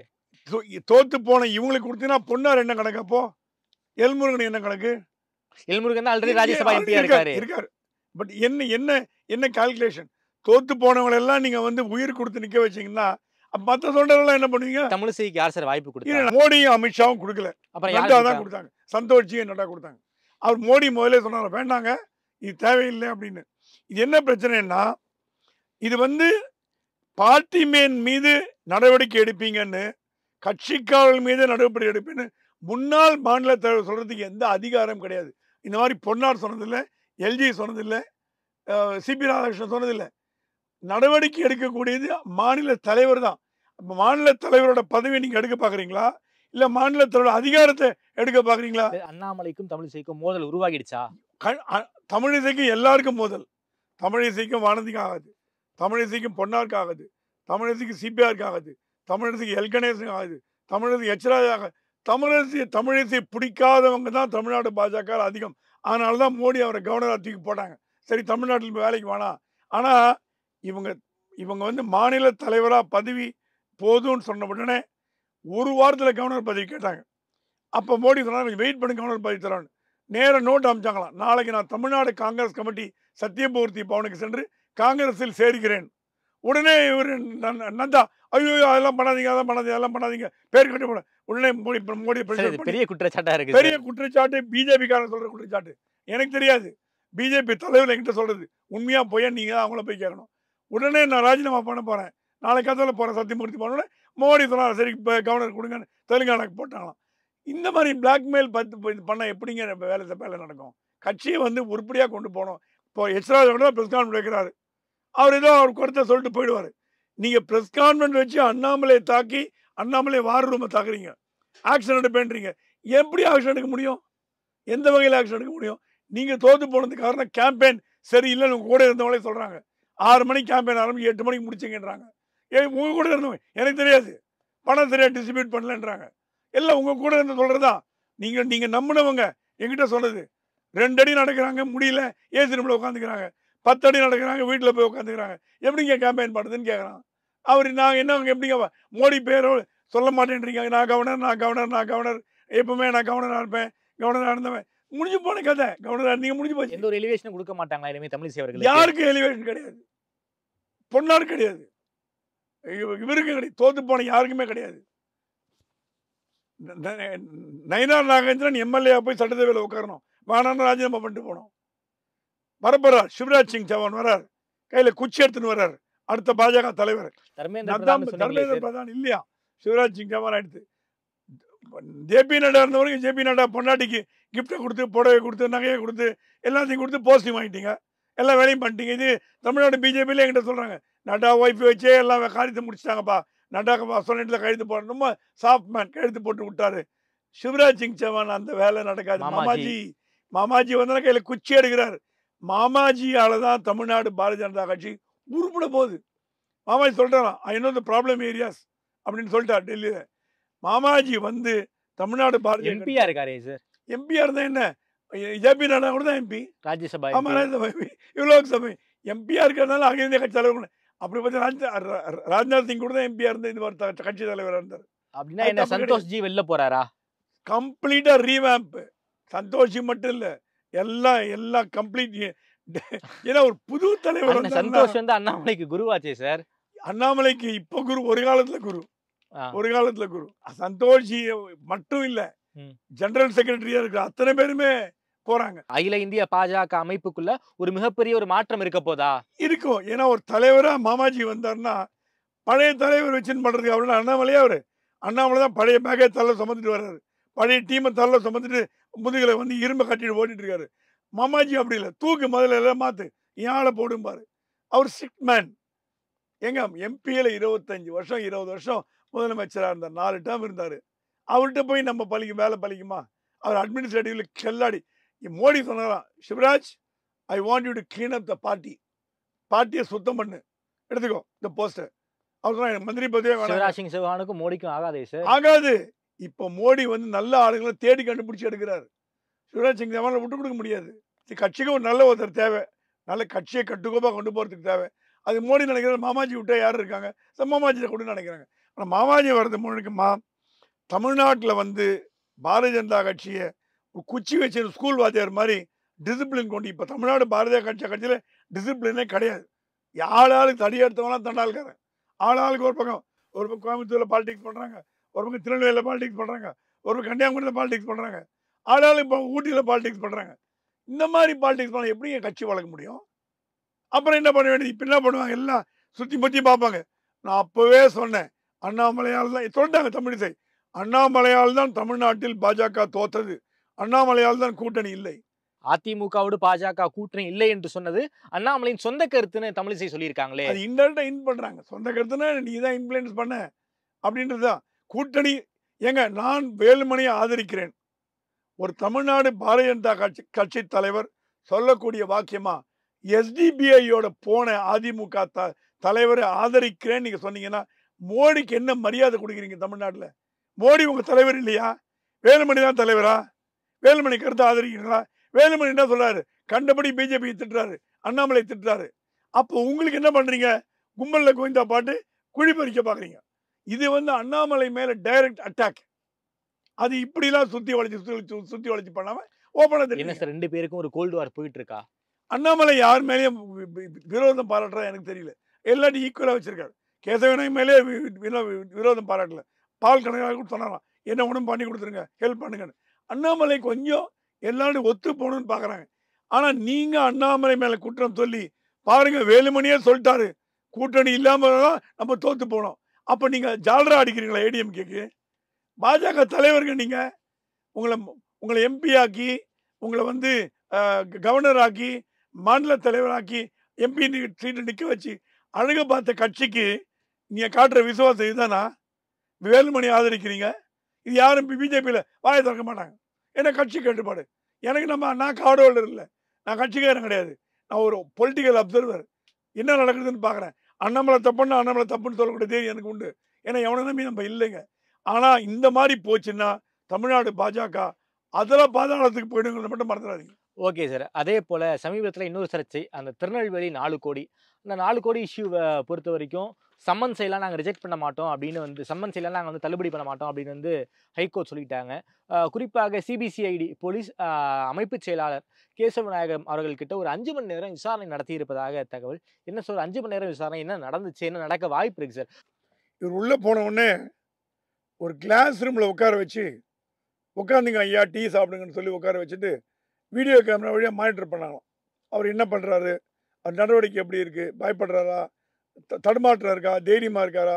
தோத்து போன இவங்களுக்கு கொடுத்தீங்கன்னா பொன்னார் என்ன கணக்கு? அப்போ எல்முருகன் என்ன கணக்கு? எல்முருகன் தான் ஆல்ரெடி ராஜ்யசபா எம்பியா இருக்காரு. பட் என்ன என்ன என்ன கால்குலேஷன்? தோத்து போனவங்க எல்லாம் நீங்க வந்து உயிர் கொடுத்து நிக்க வச்சீங்கன்னா மற்ற தொண்டர்கள் என்ன பண்ணுவீங்க? தமிழிசைக்கு யார் சார் வாய்ப்பு கொடுத்தாங்க? மோடியும் அமித்ஷாவும் கொடுக்கல, நட்டா தான் கொடுத்தாங்க. சந்தோஷ்ஜியை நட்டா கொடுத்தாங்க. அவர் மோடி முதலே சொன்னார் வேண்டாங்க, இது தேவையில்லை அப்படின்னு. இது என்ன பிரச்சனைன்னா, இது வந்து பார்ட்டி மேன் மீது நடவடிக்கை எடுப்பீங்கன்னு, கட்சிக்காரர்கள் மீது நடவடிக்கை எடுப்பேன்னு முன்னாள் மாநில தலைவர் சொல்றதுக்கு எந்த அதிகாரம் கிடையாது. இந்த மாதிரி பொன்னார் சொன்னதில்லை, எல்ஜி சொன்னதில்லை, சிபி ராதாகிருஷ்ணன் சொன்னதில்லை. நடவடிக்கை எடுக்கக்கூடியது மாநில தலைவர் தான். மாநில தலைவரோட பதவியை நீங்க எடுக்க பாக்குறீங்களா, இல்ல மாநில தலைவரோட அதிகாரத்தை எடுக்க பாக்குறீங்களா? அண்ணாமலைக்கும் தமிழிசைக்கும் மோதல் உருவாகிடுச்சா? தமிழிசைக்கும் எல்லாருக்கும் மோதல். தமிழிசைக்கும் வானதிக்கு ஆகாது, தமிழிசைக்கும் பொன்னாருக்கு ஆகாது, தமிழிசைக்கு சிபிஆருக்கு ஆகாது, தமிழிசைக்கு எல் கணேசனுக்கு ஆகாது, தமிழிசைக்கு எச்ராஜ் ஆகாது. தமிழிசை பிடிக்காதவங்க தான் தமிழ்நாடு பாஜக அதிகம். அதனால தான் மோடி அவரை கவர்னராக தூக்கி போட்டாங்க. சரி தமிழ்நாட்டில் வேலைக்கு வேணாம். ஆனா இவங்க வந்து மாநில தலைவராக பதவி போதும்னு சொன்ன உடனே ஒரு வாரத்தில் கவர்னர் பதவி கேட்டாங்க. அப்போ மோடி சொன்னாங்க வெயிட் பண்ணி கவர்னர் பதவி தரான்னு. நேர நோட் அமைச்சாங்களாம், நாளைக்கு நான் தமிழ்நாடு காங்கிரஸ் கமிட்டி சத்தியமூர்த்தி பவனுக்கு சென்று காங்கிரஸில் சேர்கிறேன். உடனே இவர் நந்தா ஐயோ அதெல்லாம் பண்ணாதீங்க, அதெல்லாம் பண்ணாதீங்க, பேர் கட்டி போட. உடனே மோடி பெரிய குற்றச்சாட்டா இருக்கு. பெரிய குற்றச்சாட்டு பிஜேபி காரன் சொல்ற குற்றச்சாட்டு. எனக்கு தெரியாது, பிஜேபி தலைவர் என்கிட்ட சொல்றது உண்மையா போய் நீங்க அவங்கள போய் கேட்கணும். உடனே நான் ராஜினாமா பண்ண போறேன், நாளைக்கு கதவில் போறேன் சத்தியமூர்த்தி போன. மோடி சொன்னார் சரி கவர்னர் கொடுங்கன்னு தெலுங்கானாக்கு போட்டாங்களாம். இந்த மாதிரி பிளாக்மெயில் பண்ண எப்படிங்க வேலை நடக்கும்? கட்சியை வந்து உருப்படியாக கொண்டு போகணும். இப்போ எச்ராஜ் கூட பிரஸ் கான்ஃபரன்ஸ் வைக்கிறாரு, அவர் ஏதோ அவர் கொடுத்த சொல்லிட்டு போயிடுவார். நீங்கள் ப்ரெஸ் கான்ஃபரன்ஸ் வச்சு அண்ணாமலையை தாக்கி அண்ணாமலை வார் ரூமை தாக்குறீங்க, ஆக்ஷன் எடுப்பேன்றீங்க. எப்படி ஆக்ஷன் எடுக்க முடியும்? எந்த வகையில் ஆக்ஷன் எடுக்க முடியும்? நீங்கள் தோற்று போனதுக்கு காரணம் கேம்பெயின் சரியில்லைன்னு உங்கள் கூட இருந்தவங்களே சொல்கிறாங்க. 6 மணிக்கு கேம்பெயின் ஆரம்பிச்சு 8 மணிக்கு முடிச்சிங்கன்றாங்க. உங்கள் கூட இருந்தவங்க எனக்கு தெரியாது, பணம் சரியாக டிஸ்ட்ரிபியூட் பண்ணலன்றாங்க. எல்லாம் உங்கள் கூட இருந்து சொல்கிறதா. நீங்கள் நம்பினவங்க எங்கிட்ட சொன்னது. 2 அடி நடக்கிறாங்க முடியல, ஏசி ரூமில் உட்காந்துக்கிறாங்க. 10 அடி நடக்கிறாங்க, வீட்டில் போய் உட்காந்துக்கிறாங்க. எப்படிங்க கேம்பெயின் பண்ணுறதுன்னு கேட்குறான். அவர் நாங்கள் என்ன எப்படிங்க மோடி பேரோ சொல்ல மாட்டேன்றீங்க. நான் கவர்னர் எப்பவுமே நான் கவர்னராக இருப்பேன், கவர்னராக இருந்தவன். முடிஞ்சு போன கதை. கவர்னராக நீங்கள் முடிஞ்சு போச்சு. எந்த ஒரு எலிவேஷனும் கொடுக்க மாட்டாங்களா இனிமே தமிழிசை அவர்கள்? யாருக்கும் எலிவேஷன் கிடையாது, பொன்னாடு கிடையாது, இவருக்கு கிடையாது, தோத்து போன யாருக்குமே கிடையாது. நயினார் நாகேந்திரன் எம்எல்ஏ போய் சட்டசபையில் உட்காரணும், வேணான்னு ராஜினாமா பண்ணிட்டு போனோம். வரப்போறார் சிவராஜ் சிங் சௌஹான் வர்றார், கையில் குச்சி எடுத்துன்னு வர்றார், அடுத்த பாஜக தலைவர். தர்மேந்திர பிரதான் இல்லையா, சிவராஜ் சிங் சௌஹான் ஆயிடுத்து. ஜேபி நட்டா இருந்தவரைக்கும் ஜேபி நட்டா பொண்டாட்டிக்கு கிஃப்டை கொடுத்து, புடவை கொடுத்து, நகையை கொடுத்து, எல்லாத்தையும் கொடுத்து போஸ்டிங் வாங்கிட்டீங்க, எல்லா வேலையும் பண்ணிட்டீங்க. இது தமிழ்நாடு பிஜேபியில என்கிட்ட சொல்கிறாங்க, நட்டா ஒய்ஃப் வச்சே எல்லா காரியத்தை முடிச்சிட்டாங்கப்பா, நட்டா சொன்னீட்டில் கழுத்து போட ரொம்ப சாஃப்ட் மேன் கழுத்து போட்டு விட்டாரு. சிவராஜ் சிங் சௌஹான் அந்த வேலை நடக்காது. மாமாஜி வந்து கையில் குச்சி எடுக்கிறார். மாமாஜியால தான் தமிழ்நாடு பாரதிய ஜனதா கட்சி உருப்பிட போகுது. மாமாஜி சொல்லிட்டாராம், I know the problem areas அப்படின்னு சொல்லிட்டார் டெல்லியில். மாமாஜி வந்து தமிழ்நாடு பாரதிய எம்பியா இருக்காரு சார். எம்பியா இருந்தா என்ன, ஜேபி நட்டா கூட தான் எம்பி, ராஜ்யசபா, ஆமா ராஜ்யசபா எம்பி, லோக்சபை எம்பியா இருக்கிறதுனால அகில இந்திய கட்சி தலைவர். அப்படி பார்த்தா ராஜ்நாத் சிங் கூட தான் எம்பியா இருந்து இந்த கட்சி தலைவராக இருந்தார். அப்படின்னா என்ன சந்தோஷ் ஜி வெளில போறாரா? கம்ப்ளீட்டா ரீவேம்ப். சந்தோஷ் ஜி மட்டும் இல்ல, எல்லாம் கம்ப்ளீட். ஏன்னா ஒரு புது தலைவர். சந்தோஷ் வந்து அண்ணாமலைக்கு குருவாச்சே சார். அண்ணாமலைக்கு இப்ப குரு, ஒரு காலத்துல குரு. சந்தோஷ் ஜி மட்டும் இல்ல, ஜெனரல் செக்ரட்டரியா இருக்கிற அத்தனை பேருமே போறாங்க. அகில இந்திய பாஜக அமைப்புக்குள்ள ஒரு மிகப்பெரிய ஒரு மாற்றம் இருக்க போதா? இருக்கும். ஏன்னா ஒரு தலைவரா மாமாஜி வந்தாருன்னா பழைய தலைவர் வச்சுன்னு பண்றதுக்கு அவரு அண்ணாமலை தான் பழைய பேக்கை தள்ள சுமந்துட்டு வர்றாரு, பழைய டீமை தள்ள சுமந்துட்டு முதுகில வந்து இரும்பை கட்டிட்டு ஓடிட்டு இருக்காரு. மாமாஜி அப்படி இல்லை, தூக்கு முதல்ல எல்லாம் மாத்து, ஏழை போடும்பாரு. அவர் ஸ்ட்ரிக்ட் மேன். எங்க எம்பியில 25 வருஷம் 20 வருஷம் முதலமைச்சராக இருந்தார், 4 டேர்ம் இருந்தாரு. அவர்கிட்ட போய் நம்ம வேலை பலிக்குமா? அவர் அட்மினிஸ்ட்ரேட்டிவ்ல கில்லாடி. மோடி சொன்னாராம், Shivraj I want you to clean up the பார்ட்டியை சுத்தம் பண்ணு, எடுத்துக்கோ இந்த போஸ்டர். அவர் சொன்னா மந்திரி பதவியே சிவராஜ் சிங் சௌஹானுக்கும் மோடிக்கும் ஆகாதே சார். ஆகாது. இப்போ மோடி வந்து நல்ல ஆளுங்களை தேடி கண்டுபிடிச்சி எடுக்கிறார். சிவராஜ் சிங் சௌஹானை விட்டு கொடுக்க முடியாது. கட்சிக்கு ஒரு நல்ல ஒருத்தர் தேவை, நல்ல கட்சியை கட்டுக்கோப்பாக கொண்டு போகிறதுக்கு தேவை. அது மோடி நினைக்கிறார். மாமாஜி விட்டா யார் இருக்காங்க, மாமாஜியை கொண்டு நினைக்கிறாங்க. ஆனால் மாமாஜி வர்றது முழுக்குமா தமிழ்நாட்டில் வந்து பாரதிய ஜனதா கட்சியை குச்சி வச்சு ஸ்கூல் வாத்தியார் மாதிரி டிசிப்ளின் கொண்டு. இப்போ தமிழ்நாடு பாரதிய கட்சியில் டிசிப்ளினே கிடையாது. ஆளாளுக்கு தடி எடுத்தவங்களாம் தண்டாளுக்காரன். ஆளாளுக்கு ஒரு பக்கம் கோயம்புத்தூரில் பாலிடிக்ஸ் பண்ணுறாங்க, ஒரு பக்கம் திருநெல்வேலியில் பாலிடிக்ஸ் பண்ணுறாங்க, ஒரு பக்கம் கன்னியாகுமரியில் பாலிடிக்ஸ் பண்ணுறாங்க, ஆளாளுக்கு இப்போ ஊட்டியில் பாலிடிக்ஸ் பண்ணுறாங்க. இந்த மாதிரி பாலிடிக்ஸ் பண்ண எப்படி என் கட்சி வளர்க்க முடியும்? அப்புறம் என்ன பண்ண வேண்டியது? இப்போ என்ன பண்ணுவாங்க, எல்லாம் சுற்றி முற்றி பார்ப்பாங்க. நான் அப்போவே சொன்னேன், அண்ணாமலையால் தான் சொல்லிட்டாங்க தமிழிசை, அண்ணாமலையால் தான் தமிழ்நாட்டில் பாஜக தோத்தது, அண்ணாமலையால் தான் கூட்டணி இல்லை. அதிமுகவோடு பாஜக கூட்டணி இல்லை என்று சொன்னது அண்ணாமலையின் சொந்த கருத்துன்னு தமிழிசை சொல்லியிருக்காங்களே. அது இன்டெரக்டா இன் பண்றாங்க. சொந்த கருத்துனா நீ தான் இன்ஃப்ளூயன்ஸ் பண்ண அப்படின்றதுதான் கூட்டணி. ஏங்க நான் வேலுமணியை ஆதரிக்கிறேன். ஒரு தமிழ்நாடு பாரதிய ஜனதா கட்சி தலைவர் சொல்லக்கூடிய வாக்கியமா எஸ்டிபிஐயோட போன அதிமுக தலைவரை ஆதரிக்கிறேன் நீங்க சொன்னீங்கன்னா மோடிக்கு என்ன மரியாதை கொடுக்குறீங்க தமிழ்நாட்டில்? மோடி உங்க தலைவர் இல்லையா? வேலுமணி தான் தலைவரா? வேலுமணி கருத்தை ஆதரிக்கிறீங்களா? வேலுமணி என்ன சொல்றாரு? கண்டபடி பிஜேபி திட்டுறாரு, அண்ணாமலை திட்டுறாரு. அப்போ உங்களுக்கு என்ன பண்றீங்க? கும்பல்ல கோவிந்தா பாட்டு குழி பறிக்க பாக்குறீங்க. இது வந்து அண்ணாமலை மேல டைரக்ட் அட்டாக். அது இப்படிலாம் சுத்தி வளைச்சு பண்ணாம ஓபனா தெரியும். சார் 2 பேருக்கும் ஒரு கோல்டு வார் போயிட்டு இருக்கா? அண்ணாமலை யார் மேலேயும் விரோதம் பாராட்டுறா எனக்கு தெரியல. எல்லாத்தையும் ஈக்குவலா வச்சிருக்காரு. கேசவனை மேலே விரோதம் பாராட்டல. பால் கணக்காக கூட சொன்னாராம், என்ன ஒன்றும் பண்ணி கொடுத்துருங்க, ஹெல்ப் பண்ணுங்கன்னு. அண்ணாமலை கொஞ்சம் எல்லாரும் ஒத்து போகணும்னு பார்க்குறாங்க. ஆனால் நீங்கள் அண்ணாமலை மேலே குற்றம் சொல்லி பாருங்க, வேலுமணியே சொல்லிட்டாரு கூட்டணி இல்லாமல் தான் நம்ம தோற்று போனோம். அப்போ நீங்கள் ஜாலரா அடிக்கிறீங்களா ஏடிஎம்கேக்கு? பாஜக தலைவர்கள் நீங்கள் உங்களை எம்பி ஆக்கி, உங்களை வந்து கவர்னர் ஆக்கி, மாநில தலைவராக்கி, எம்பி சீட்டை நிற்க வச்சு அழக பார்த்த கட்சிக்கு நீங்கள் காட்டுற விசுவாசம் இதுதானா? வேலுமணி ஆதரிக்கிறீங்க, இது யாரும் பிஜேபியில் வாயை திறக்க மாட்டாங்க. ஏன்னா கட்சி கட்டுப்பாடு. எனக்கு நான் கார்டு ஹோல்டர் இல்லை, நான் கட்சிக்காரன் கிடையாது, நான் ஒரு பொலிட்டிக்கல் அப்சர்வர். என்ன நடக்குதுன்னு பார்க்குறேன். அண்ணாமலை தப்புன்னா அண்ணாமலை தப்புன்னு சொல்லக்கூடிய தைரியம் எனக்கு உண்டு. ஏன்னா எவனை நம்பி நம்ம இல்லைங்க. ஆனால் இந்த மாதிரி போச்சுன்னா தமிழ்நாடு பாஜக அதெல்லாம் பாதாளத்துக்கு போயிடுங்கிறத மட்டும் மறந்துடாதீங்க. Okay sir. அதே போல் சமீபத்தில் இன்னொரு சர்ச்சை, அந்த திருநெல்வேலி 4 கோடி, அந்த 4 கோடி இஷ்யூவை பொறுத்த வரைக்கும் சம்மன்ஸ் எல்லாம் நாங்கள் ரிஜெக்ட் பண்ண மாட்டோம் அப்படின்னு சம்மன்ஸ் எல்லாம் நாங்கள் தள்ளுபடி பண்ண மாட்டோம் அப்படின்னு ஹைகோர்ட் சொல்லிட்டாங்க. குறிப்பாக சிபிசிஐடி போலீஸ் அமைப்பு செயலாளர் கேசவ நாயகம் அவர்கள்கிட்ட ஒரு 5 மணி நேரம் விசாரணை நடத்தியிருப்பதாக தகவல். என்ன சார் 5 மணி நேரம் விசாரணை, என்ன நடந்துச்சு, என்ன நடக்க வாய்ப்பு இருக்கு சார்? இவர் உள்ளே போன உடனே ஒரு கிளாஸ் ரூமில் உட்கார வச்சு, உட்காந்துங்க ஐயா டீ சாப்பிடுங்கன்னு சொல்லி உட்கார வச்சுட்டு வீடியோ கேமரா வழியாக மானிட்டர் பண்ணாங்களாம். அவர் என்ன பண்ணுறாரு, அவர் நடவடிக்கை எப்படி இருக்குது, பயப்படுறாரா, தடுமாற்றம் இருக்கா, தைரியமாக இருக்காரா,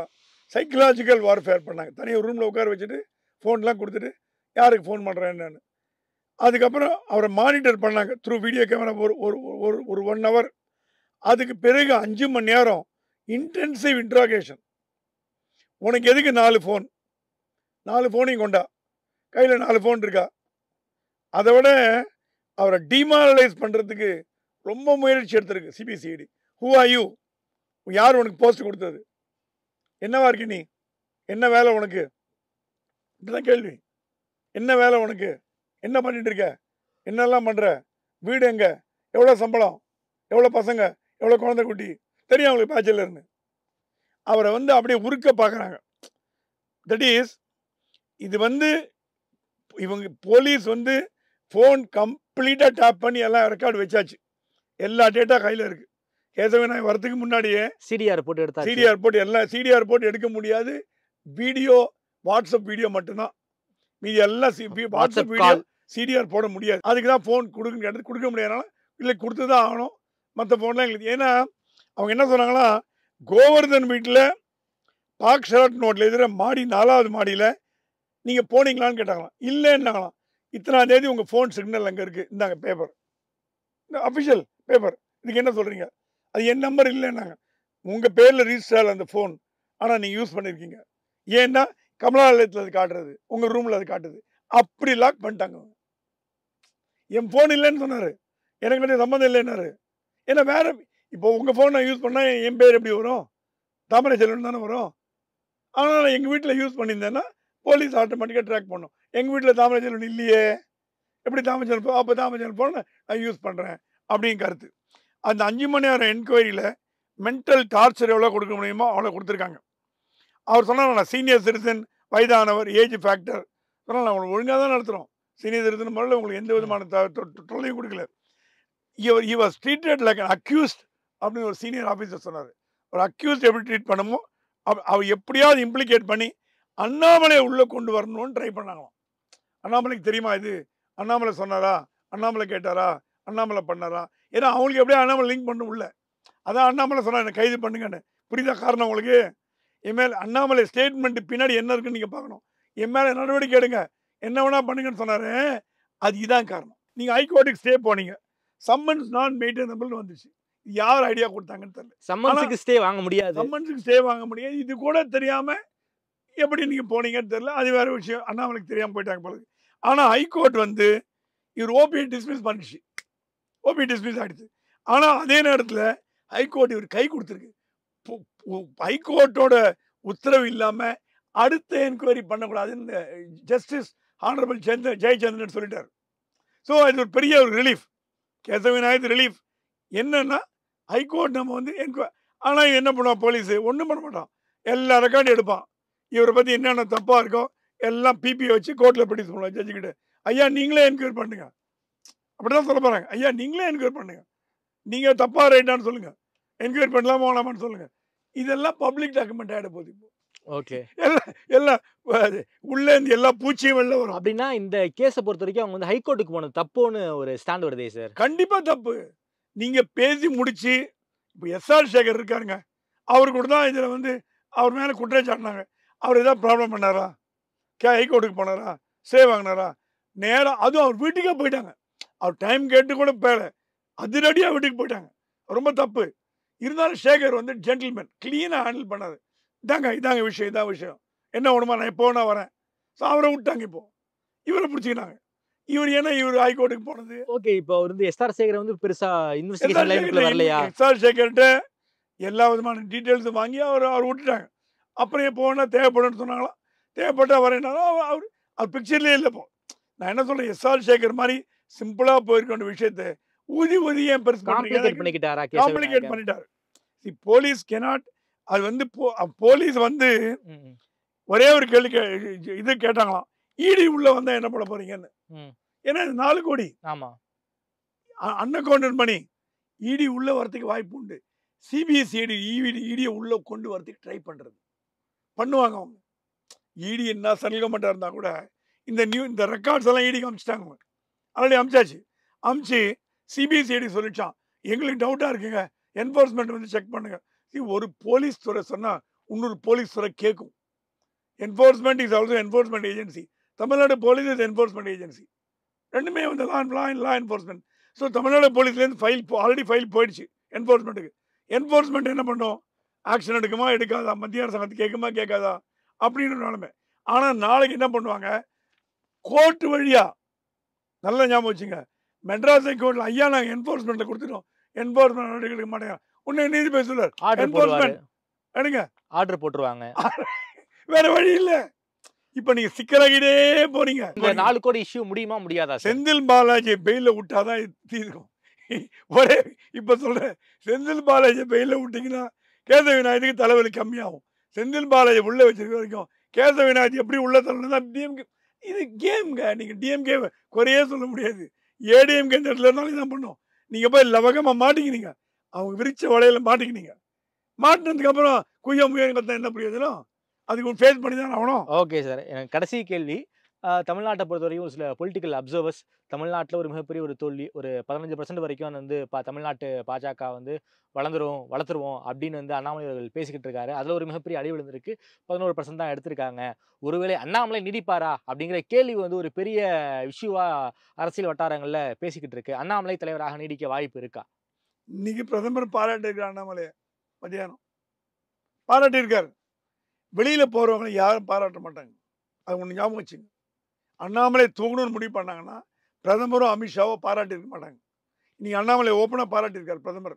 சைக்கலாஜிக்கல் வார்ஃபேர் பண்ணாங்க. தனியாக ஒரு ரூமில் உட்கார வச்சுட்டு ஃபோன்லாம் கொடுத்துட்டு யாருக்கு ஃபோன் பண்ணுறேன் என்னன்னு. அதுக்கப்புறம் அவரை மானிட்டர் பண்ணாங்க த்ரூ வீடியோ கேமரா ஒரு 1 ஹவர். அதுக்கு பிறகு 5 மணி நேரம் இன்டென்சிவ் இன்ட்ராகேஷன். உனக்கு எதுக்கு 4 ஃபோன், 4 ஃபோனையும் கொண்டா, கையில் 4 ஃபோன் இருக்கா. அதை விட அவரை டிமாரலைஸ் பண்ணுறதுக்கு ரொம்ப முயற்சி எடுத்திருக்கு சிபிசிஐடி. ஹூ ஆர் யூ, யார் உனக்கு போஸ்ட் கொடுத்தது, என்னவா இருக்கு நீ, என்ன வேலை உனக்கு, இப்படிதான் கேள்வி. என்ன வேலை உனக்கு, என்ன பண்ணிட்டு இருக்க, என்னெல்லாம் பண்ணுற, வீடு எங்கே, எவ்வளோ சம்பளம், எவ்வளோ பசங்க, எவ்வளோ குழந்தை குட்டி தெரியும் அவங்களுக்கு பேச்சலர்னு. அவரை அப்படியே உருக்க பார்க்குறாங்க. தட் இஸ், இது இவங்க போலீஸ் ஃபோன் கம்ப்ளீட்டாக டேப் பண்ணி எல்லாம் ரெக்கார்டு வச்சாச்சு, எல்லா டேட்டா கையில் இருக்குது. கேசவநாயகம் வரதுக்கு முன்னாடியே சிடிஆர் போட்டு எடுத்தா, சிடிஆர் போட்டு எல்லாம் சிடிஆர் போட்டு எடுக்க முடியாது. வீடியோ, வாட்ஸ்அப் வீடியோ மட்டும்தான், மீதி எல்லாம் வாட்ஸ்அப் வீடியோ சிடிஆர் போட முடியாது. அதுக்கு தான் ஃபோன் கொடுக்க முடியாதுனால இல்லை கொடுத்து தான் ஆகணும். மற்ற ஃபோன்லாம் எங்களுக்கு, ஏன்னா அவங்க என்ன சொன்னாங்களா, கோவர்தன் வீட்டில் பாக் ஷெராட் நோட்டில் எதிர மாடி 4வது மாடியில் நீங்கள் போனீங்களான்னு கேட்டாங்களாம். இல்லைன்னாங்களாம். இத்தனாம் தேதி உங்கள் ஃபோன் சிக்னல் அங்கே இருக்குது, இந்தாங்க பேப்பர், இந்த அஃபிஷியல் பேப்பர், இதுக்கு என்ன சொல்கிறீங்க, அது என் நம்பர் இல்லைன்னாங்க. உங்கள் பேரில் ரிஜிஸ்டர் அந்த ஃபோன், ஆனால் நீங்கள் யூஸ் பண்ணியிருக்கீங்க. ஏன்னா கமலாலயத்தில் அது காட்டுறது, உங்கள் ரூமில் அது காட்டுது. அப்படி லாக் பண்ணிட்டாங்க. என் ஃபோன் இல்லைன்னு சொன்னார், எனக்கு வந்து சம்மந்தம் இல்லைன்னாரு. ஏன்னா வேறு, இப்போ உங்கள் ஃபோன் நான் யூஸ் பண்ணால் என் பேர் எப்படி வரும், தாமரை செல்வன் தானே வரும். ஆனால் நான் எங்கள் வீட்டில் யூஸ் பண்ணியிருந்தேன்னா போலீஸ் ஆட்டோமேட்டிக்காக ட்ராக் பண்ணும். எங்கள் வீட்டில் தாமரை செல்வன் இல்லையே, எப்படி தாமரை செல்வன், அப்போ தாமரை செல்வன் ஃபோனை நான் யூஸ் பண்ணுறேன் அப்படின்னு கருத்து. அந்த 5 மணி நேரம் என்கொயரியில் மென்டல் டார்ச்சர் எவ்வளோ கொடுக்க முடியுமோ அவ்வளோ கொடுத்துருக்காங்க. அவர் சொன்னார், நான் சீனியர் சிட்டிசன், வயதானவர், ஏஜ் ஃபேக்டர் சொன்னால் நான் உங்களுக்கு ஒழுங்காக தான் நடத்துகிறோம். சீனியர் சிட்டிசன் முறையில் உங்களுக்கு எந்த விதமான தொல்லையும் கொடுக்கல. he was treated like an accused அப்படின்னு ஒரு சீனியர் ஆஃபீஸர் சொன்னார். ஒரு அக்யூஸ்ட் எப்படி ட்ரீட் பண்ணுமோ அவர் எப்படியாவது இம்ப்ளிகேட் பண்ணி அண்ணாமலையை உள்ளே கொண்டு வரணும்னு ட்ரை பண்ணாங்களாம். அண்ணாமலைக்கு தெரியுமா இது, அண்ணாமலை சொன்னாரா, அண்ணாமலை கேட்டாரா, அண்ணாமலை பண்ணாரா, ஏன்னா அவங்களுக்கு எப்படியா அண்ணாமலை லிங்க் பண்ண உள்ள. அதான் அண்ணாமலை சொன்னா என்னை கைது பண்ணுங்கன்னு. புரியுதா காரணம் உங்களுக்கு? என் மேலே அண்ணாமலை ஸ்டேட்மெண்ட் பின்னாடி என்ன இருக்குன்னு நீங்கள் பார்க்கணும். என் மேலே நடவடிக்கை எடுங்க, என்ன வேணா பண்ணுங்கன்னு சொன்னாரு. அது இதான் காரணம். நீங்கள் ஹைகோர்ட்டுக்கு ஸ்டே போனீங்க, சம்மன்ஸ் நான் மெயின்டெனபிள்னு வந்துச்சு. யார் ஐடியா கொடுத்தாங்கன்னு தெரியல. சம்மன்ஸுக்கு ஸ்டே வாங்க முடியாது, சம்மன்ஸுக்கு ஸ்டே வாங்க முடியாது. இது கூட தெரியாமல் எப்படி நீங்கள் போனீங்கன்னு தெரியல, அது வேறு விஷயம். அண்ணாமலைக்கு தெரியாமல் போயிட்டாங்க போல. ஆனால் ஹைகோர்ட் இவர் ஓபிஐ டிஸ்மிஸ் பண்ணிச்சு, ஓபிஐ டிஸ்மிஸ் ஆகிடுச்சு. ஆனால் அதே நேரத்தில் ஹைகோர்ட் இவர் கை கொடுத்துருக்கு. ஹைகோர்ட்டோட உத்தரவு இல்லாமல் அடுத்த என்கொயரி பண்ணக்கூடாதுன்னு ஜஸ்டிஸ் ஹானரபிள் ஜெயச்சந்திரன் சொல்லிட்டார். ஸோ இது ஒரு பெரிய ஒரு ரிலீஃப், கேசவநாயகத்து ரிலீஃப். என்னன்னா ஹைகோர்ட் நம்ம என்கொயரி, ஆனால் என்ன பண்ணுவான் போலீஸ், ஒன்றும் பண்ண மாட்டான், எல்லா ரெக்கார்டும் எடுப்பான். இவரை பற்றி என்னென்ன தப்பாக இருக்கோ எல்லாம் பிபிஐ வச்சு கோர்ட்டில் ப்ரொடியூஸ் பண்ணுவாங்க ஜட்ஜுக்கிட்ட. ஐயா நீங்களே என்கொயரி பண்ணுங்க, அப்படிதான் சொல்ல போகிறாங்க. ஐயா நீங்களே என்கொயரி பண்ணுங்க, நீங்கள் தப்பாக ரைட்டான்னு சொல்லுங்கள், என்கொயரி பண்ணலாமா வேணாமான்னு சொல்லுங்கள். இதெல்லாம் பப்ளிக் டாக்குமெண்ட் ஆகிட போகுது. இப்போ ஓகே, எல்லாம் உள்ளேருந்து எல்லா பூச்சியும் வெளில வரும். அப்படின்னா இந்த கேஸை பொறுத்த வரைக்கும் அவங்க ஹைகோர்ட்டுக்கு போனது தப்புன்னு ஒரு ஸ்டாண்ட் வருதே சார்? கண்டிப்பாக தப்பு. நீங்கள் பேசி முடிச்சு, இப்போ எஸ்ஆர் சேகர் இருக்காருங்க, அவர் கூட தான் இதில் அவர் மேலே குற்றச்சாட்டினாங்க. அவர் ஏதாவது ப்ராப்ளம் பண்ணாரா, ஹைகோர்ட்டுக்கு போனாரா, ஸ்டே வாங்கினாரா, நேராக அதுவும் அவர் வீட்டுக்கே போயிட்டாங்க. அவர் டைம் கேட்டு கூட பேர அதிரடியாக வீட்டுக்கு போயிட்டாங்க. ரொம்ப தப்பு. இருந்தாலும் சேகர் ஜென்டில்மேன், கிளீனாக ஹேண்டில் பண்ணாரு. இதாங்க விஷயம், இதான் விஷயம். என்ன வேணுமா, நான் எப்போ நான் வரேன். ஸோ அவரை விட்டாங்க. இப்போ இவரை பிடிச்சிக்கினாங்க. இவர் ஹைகோர்ட்டுக்கு போனது. ஓகே. இப்போ அவர் வந்து எஸ்ஆர் சேகர் வந்து பெருசா இன்வெஸ்டிகேஷன் எஸ்ஆர் லைனுக்குள்ள வரலையா? சேகர்கிட்ட எல்லா விதமான டீட்டெயில்ஸும் வாங்கி அவர் விட்டுட்டாங்க. அப்புறம் எப்போ வேணா தேவைப்படும்னு சொன்னாங்களாம். தேவைப்பட்டா வரேன்னாலும் அவர் பிக்சர்லேயே இல்லை. இப்போ நான் என்ன சொல்றேன், எஸ்ஆர் சேகர் மாதிரி சிம்பிளா போயிருக்க வேண்டிய விஷயத்தை ஊதி ஏன் பெருசு காம்ப்ளிகேட் பண்ணிக்கிட்டாரா? காம்ப்ளிகேட் பண்ணிட்டாரு. Police cannot. அது வந்து போலீஸ் வந்து ஒரே ஒரு கேள்வி இது கேட்டாங்களாம், இடி உள்ள வந்தா என்ன பண்ண போறீங்கன்னு. ஏன்னா 4 கோடி ஆமா அன்அக்கவுண்டட் மணி. இடி உள்ள வரதுக்கு வாய்ப்பு உண்டு. சிபிஎஸ்இடி இடியை உள்ள கொண்டு வரதுக்கு ட்ரை பண்ணுவாங்க அவங்க. இடி என்ன சென்ட்ரல் கவர்மெண்டா இருந்தா கூட இந்த ரெக்கார்ட்ஸ் எல்லாம் இடிக்கு அமிச்சிட்டாங்க. ஆல்ரெடி அமிச்சு சிபிஎஸ்இடி சொல்லிச்சான், எங்களுக்கு டவுட்டா இருக்குங்க, என்போர்ஸ்மெண்ட் வந்து செக் பண்ணுங்க. ஒரு போலீஸ் துறை சொன்னா இன்னொரு போலீஸ் துறை கேட்கும். Enforcement is also enforcement agency. Tamil Nadu police is enforcement agency. ரெண்டுமே வந்து லா என்போர்ஸ்மெண்ட். ஸோ தமிழ்நாடு போலீஸ்லேருந்து ஆல்ரெடி ஃபைல் போயிடுச்சு என்போர்ஸ்மெண்ட்டுக்கு. என்போர்ஸ்மெண்ட் என்ன பண்ணும், ஆக்ஷன் எடுக்குமா எடுக்காதா, மத்திய அரசாங்கத்துக்கு கேட்குமா கேட்காதா அப்படின்னு நிலைமை. ஆனால் நாளைக்கு என்ன பண்ணுவாங்க, கோர்ட் வழியா, நல்லா ஞாபகம் வச்சுங்க, மெட்ராஸ் ஹைகோர்ட்ல ஐயா நாங்கள் என்போர்ஸ்மெண்ட்டில் கொடுத்துட்டோம், என்போர்ஸ்மெண்ட் நடவடிக்கை எடுக்க மாட்டேங்க. உன்னை நீதிபதி சொல்றார் என்போர்ஸ்மெண்ட் எடுங்க, ஆர்டர் போட்டுருவாங்க. வேற வழி இல்லை. இப்ப நீங்க சிக்கலாகிட்டே போறீங்க. இந்த 4 கோடி இஷ்யூ முடியுமா முடியாதா? செந்தில் பாலாஜி பெயில விட்டாதான் தீர்க்கும். ஒரே இப்ப சொல்றேன், செந்தில் பாலாஜி பெயில விட்டீங்கன்னா கேசவ விநாயகத்துக்கு தலைவலி கம்மியாகும். செந்தில் பாலாஜி உள்ள வச்சிருக்க வரைக்கும் கேசவ விநாயகி எப்படி உள்ள தள்ளணும், டிஎம்கே இது கேம்ங்க. நீங்க டிஎம்கே குறையே சொல்ல முடியாது. ஏடிஎம்கே இந்த இடத்துல இருந்தாலும் இதான் பண்ணும். நீங்க போய் லவகமா மாட்டிக்கினீங்க, அவங்க விரிச்ச வலையில மாட்டிக்கினீங்க. மாட்டினதுக்கு அப்புறம் குய்யா முயற்சி கத்த என்ன பிரயோஜனம், அதுக்கு ஃபேஸ் பண்ணி தான் ஆகணும். ஓகே சார், எனக்கு கடைசி கேள்வி. தமிழ்நாட்டை பொறுத்தவரைக்கும் சில பொலிட்டிக்கல் அப்சர்வர்ஸ் தமிழ்நாட்டில் ஒரு மிகப்பெரிய ஒரு தோல்வி, ஒரு 15% வரைக்கும் வந்து தமிழ்நாட்டு பாஜக வந்து வளர்த்துருவோம் அப்படின்னு வந்து அண்ணாமலை அவர்கள் பேசிக்கிட்டு இருக்காரு. அதில் ஒரு மிகப்பெரிய அழிவு விழுந்திருக்கு. 11% தான் எடுத்திருக்காங்க. ஒருவேளை அண்ணாமலை நீடிப்பாரா அப்படிங்கிற கேள்வி வந்து ஒரு பெரிய இஷ்யூவா அரசியல் வட்டாரங்களில் பேசிக்கிட்டு இருக்கு. அண்ணாமலை தலைவராக நீடிக்க வாய்ப்பு இருக்கா? இன்னைக்கு பிரதமர் பாராட்டியிருக்கார் அண்ணாமலையை. மத்தியானம் பாராட்டியிருக்காரு. வெளியில போறவங்களை யாரும் பாராட்ட மாட்டாங்க. அது ஒன்று ஞாபகம் வச்சுங்க. அண்ணாமலை தூங்கணும்னு முடிவு பண்ணாங்கன்னா பிரதமரும் அமித்ஷாவோ பாராட்டியிருக்க மாட்டாங்க. இன்னைக்கு அண்ணாமலை ஓப்பனாக பாராட்டியிருக்காரு பிரதமர்.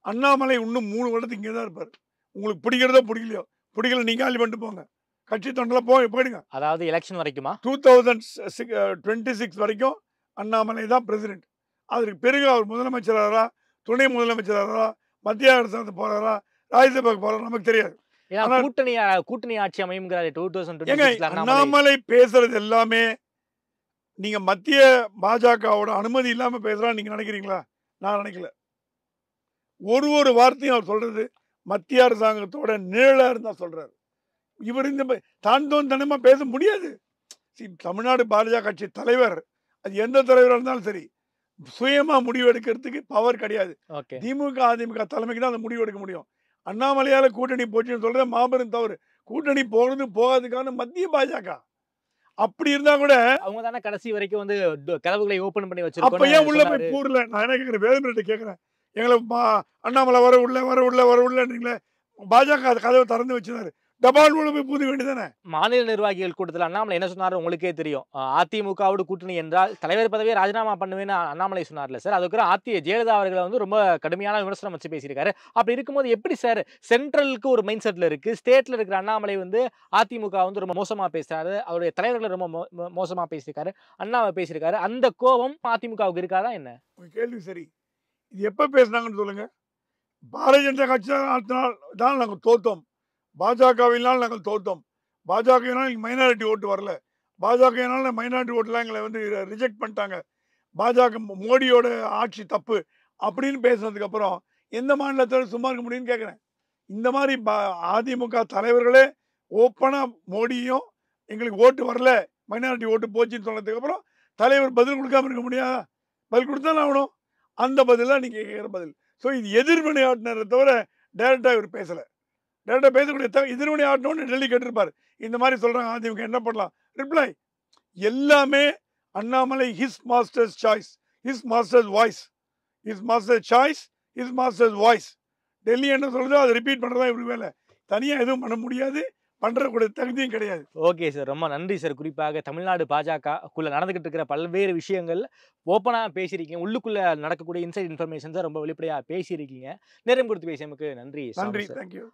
அண்ணாமலை இன்னும் 3 வருடத்துக்கு இங்கே தான் இருப்பார். உங்களுக்கு பிடிக்கிறதோ பிடிக்கலையோ, பிடிக்கல நீங்க காலி பண்ணிட்டு போங்க, கட்சி தொண்டெல்லாம் போயிடுங்க. அதாவது எலெக்ஷன் வரைக்குமா? 2026 வரைக்கும் அண்ணாமலை தான் பிரசிடென்ட். அதற்கு பிறகு அவர் முதலமைச்சராரா, துணை முதலமைச்சராரா, மத்திய அரசாங்கத்துக்கு போறாரா, ராஜ்யசபாக்கு போறாரா நமக்கு தெரியாது. கூட்டணி ஆட்சி அமையுங்கிறாரு 2026. அண்ணாமலை பேசுறது எல்லாமே நீங்க மத்திய பாஜகவோட அனுமதி இல்லாம பேசுறா நீங்க நினைக்கிறீங்களா? நான் நினைக்கல. ஒரு வார்த்தையும் அவர் சொல்றது மத்திய அரசாங்கத்தோட நிழலா இருந்தா சொல்றாரு. இவர் இந்த தாண்டோந்தனமா பேச முடியாது. தமிழ்நாடு பாஜக கட்சி தலைவர், அது எந்த தலைவராக இருந்தாலும் சரி, சுயமா முடிவு எடுக்கிறதுக்கு பவர் கிடையாது. திமுக அதிமுக தலைமைக்கு தான் அந்த முடிவு எடுக்க முடியும். அண்ணாமலையால கூட்டணி போச்சுன்னு சொல்ற மாபெரும் தவறு. கூட்டணி போகாதுக்கான மத்திய பாஜக. அப்படி இருந்தா கூட அவங்க தானே கடைசி வரைக்கும் வந்து கதவுகளை ஓபன் பண்ணி வச்சிருக்காங்க. அப்ப ஏன் உள்ள போய் கூறல? நான் என்ன கேட்கிறேன், வேலுமணிட்ட கேட்கிறேன். எங்களை அண்ணாமலை வர உள்ளன்றீங்களே, பாஜக கதவை திறந்து வச்சிருந்தாரு, டபால் உள்ள போய் பூத வேண்டியதானே. மாநில நிர்வாகிகள் கூட்டத்தில் அண்ணாமலை என்ன சொன்னாரு உங்களுக்கே தெரியும். அதிமுகவோட கூட்டணி என்றால் தலைவர் பதவியை ராஜினாமா பண்ணுவேன்னு அண்ணாமலை சொன்னார்ல சார். அதுக்கு ஜெயலலிதா அவர்களை வந்து ரொம்ப கடுமையான விமர்சனம் வச்சு பேசியிருக்காரு. அப்படி இருக்கும்போது எப்படி சார் சென்ட்ரலுக்கு ஒரு மைண்ட் செட்ல இருக்கு, ஸ்டேட்ல இருக்கிற அண்ணாமலை வந்து அதிமுக வந்து ரொம்ப மோசமா பேசுறாரு, அவருடைய தலைவர்களை ரொம்ப மோசமா பேசியிருக்காரு, அண்ணாவை பேசியிருக்காரு. அந்த கோபம் அதிமுகவுக்கு இருக்காதா என்ன? கேள்வி சரி. இது எப்ப பேசினாங்கன்னு சொல்லுங்க. பாரதிய ஜனதா கட்சி தான் நாங்கள் தோத்தோம், பாஜகவினால் நாங்கள் தோத்தோம், பாஜகவினால் மைனாரிட்டி ஓட்டு வரல, பாஜகவினால் மைனாரிட்டி ஓட்டுலாம் எங்களை வந்து ரிஜெக்ட் பண்ணிட்டாங்க, பாஜக மோடியோட ஆட்சி தப்பு அப்படின்னு பேசுனதுக்கு அப்புறம் எந்த மாநிலத்தில் சும்மா இருக்க முடியும்னு கேட்குறேன். இந்த மாதிரி அதிமுக தலைவர்களே ஓப்பனா மோடியும் எங்களுக்கு ஓட்டு வரல, மைனாரிட்டி ஓட்டு போச்சுன்னு சொன்னதுக்கு அப்புறம் தலைவர் பதில் கொடுக்காம இருக்க முடியாதா? பதில் கொடுத்தாலும் ஆகணும். அந்த பதில் தான் நீங்க கேட்குற பதில். ஸோ இது எதிர்வினை ஆட்டினரை தவிர டைரக்டா இவர் பேசல. டைரக்டா பேசக்கூடிய எதிர்வினை ஆட்டணும்னு டெல்லி கேட்டிருப்பாரு. இந்த மாதிரி சொல்றாங்க அதிமுக என்ன பண்ணலாம்? ரிப்ளை எல்லாமே Annamalai his masters choice, his masters voice, his master choice, his masters voice. Delhi என்ன சொல்றதோ அதை ரிப்பீட் பண்றதா இவருக்கு வேலை. தனியாக எதுவும் பண்ண முடியாது, பண்ணுறக்கூடிய தகுதியும் கிடையாது. ஓகே சார், ரொம்ப நன்றி சார். குறிப்பாக தமிழ்நாடு பாஜகக்குள்ள நடந்துகிட்டு இருக்கிற பல்வேறு விஷயங்கள் ஓப்பனாக பேசியிருக்கீங்க. உள்ளுக்குள்ள நடக்கக்கூடிய இன்சைட் இன்ஃபர்மேஷன்ஸை ரொம்ப வெளிப்படையாக பேசியிருக்கீங்க. நேரம் கொடுத்து பேசியமைக்கு நன்றி. நன்றி, தேங்க்யூ.